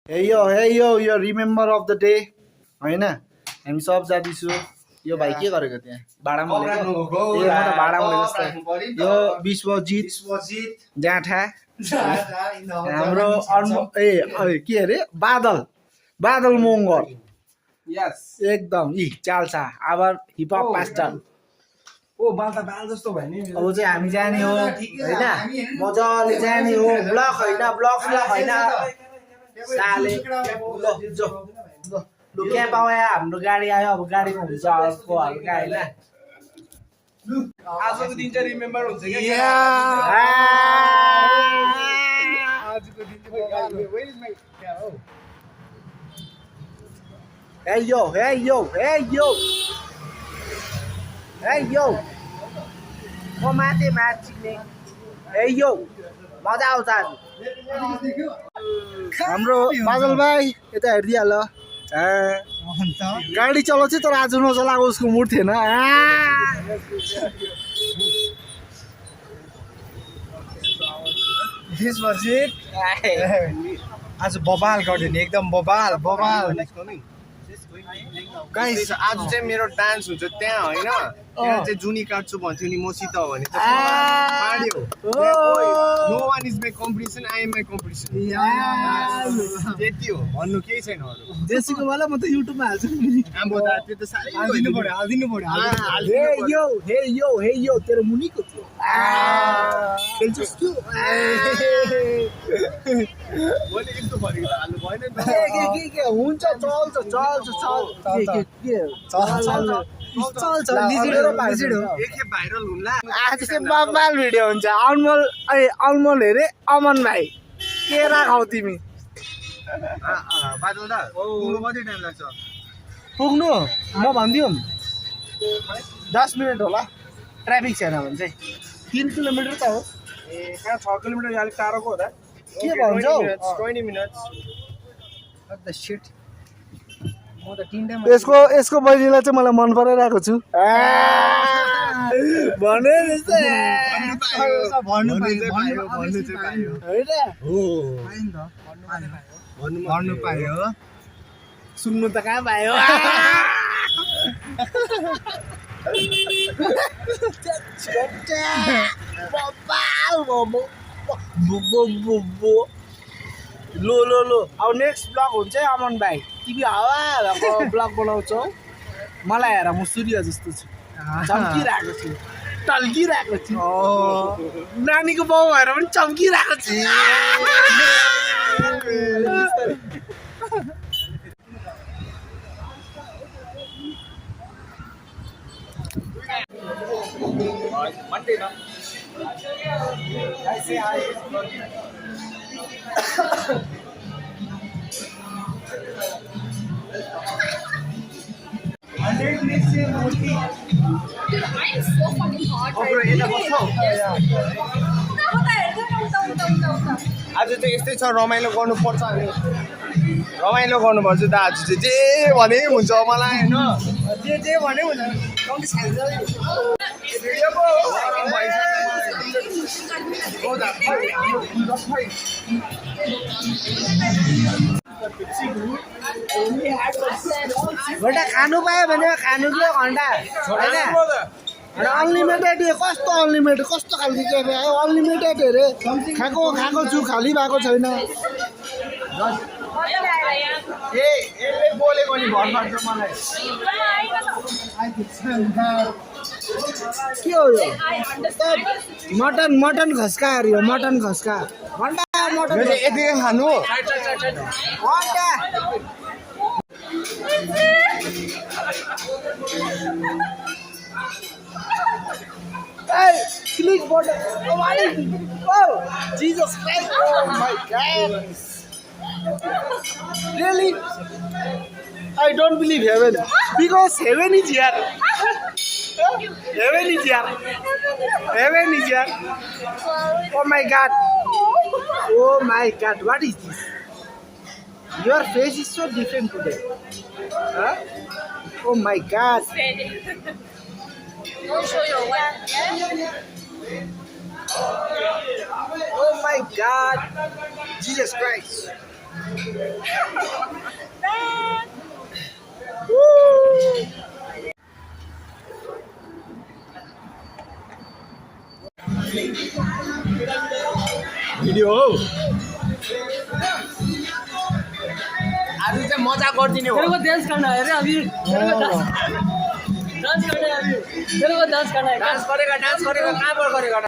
Hey yo, you're remember of the day होइन हामी सब जाँदैछु यो भाइ के गरेको त्यहाँ भाडामा बोलेको ए म त भाडामा बोलेको जस्तो यो विश्वजित जाँठा हाम्रो के अरे बादल मङ्गर यस एकदम चाल्सा आवर हिपहप मास्टर ओ बाल त बाल जस्तो भयो नि अब चाहिँ हामी जाने हो होइन मजाले जाने हो ब्लक होइन साले लु क्या पायो हाम्रो गाडी आयो अब गाडीमा हुन्छ अर्को हल्का होइन आजको दिन चाहिँ रिमेम्बर हुन्छ क्या आजको दिन Hey yo म माथि मार्चिने मजा आउँछ आज हाम्रो बादल भाइ यता हेरिदिइहाल गाडी चलाउँछ तर आज नचलाएको उसको मुड थिएन आज बबाल गर्यो नि एकदम बबाल गाइस आज चाहिँ मेरो डान्स हुन्छ त्यहाँ होइन त्यहाँ चाहिँ जुनी काट्छु भन्थ्यो नि मसित हो भने पाड्यो no one is my competition I am my competition त्यति हो भन्नु केही छैन अरू जेसीको वाला म त युट्युबमा हाल्छु नि अब त्यो त साह्रै हालिदिनु पर्यो हे यो तेरो मुनिको थियो खेल्छस् त्यो मैले यस्तो भनेको त हाल्नु भएन नि के हुन्छ चल्छ एकखेप भाइरल हुन्ला आज चाहिँ बबाल भिडियो हुन्छ अनमोल हेरे अमन भाइ के राखौ तिमी बादल दा पुग्नु कति टाइम लाग्छ पुग्नु म भनिदिउँ 10 मिनट होला ट्राफिक छैन भने चाहिँ 3 किलोमिटर त हो ए कहाँ 6 किलोमिटर अलिक टाढोको हो त के भन्छौ 20 मिनट्स यसको बहिनीलाई चाहिँ मलाई मन पराइरहेको छु भने भन्नु पायो सुन्नु त कहाँ पायो लो अब नेक्स्ट ब्लग हुन्छ है अमन भाइ तिमी हावाको ब्लग बनाउँछौ मलाई हेर म सूर्य जस्तो छु चम्किरहेको छु टल्किरहेको छु नानीको बाउ भएर पनि चम्किरहेको छु आज चाहिँ यस्तै छ रमाइलो गर्नुपर्छ अनि रमाइलो गर्नुपर्छ त आज चाहिँ जे भने हुन्छ मलाई होइन जे भने हुन्छ घन्टा खानु पायो भने खानु दियो घन्टा होइन अनलिमिटेड कस्तो अनलिमिटेड कस्तो खालको क्याफे आयो अनलिमिटेड अरे खाएको छु खाली भएको छैन यसले बोलेको नि भर पर्छ मलाई के हो यो मटन खस्का अरे यो मटन खस्का घन्टा मटन यति खानु घन्टा Hey, click button. Oh, what is it? Oh, Jesus Christ. Oh my God. Really? I don't believe heaven. Because heaven is here. Heaven is here. Heaven is here. Oh my God. Oh my God. What is this? Your face is so different today. Huh? Oh my God. Don't show your wife. Oh my God. Jesus Christ. Video हो आज चाहिँ मजा गरिदिने हो तेरे को dance करना है रे अभी तेरे को डांस करना है अभी तेरे को डांस करना है डान्स गरेगा कहाँबाट गरेगा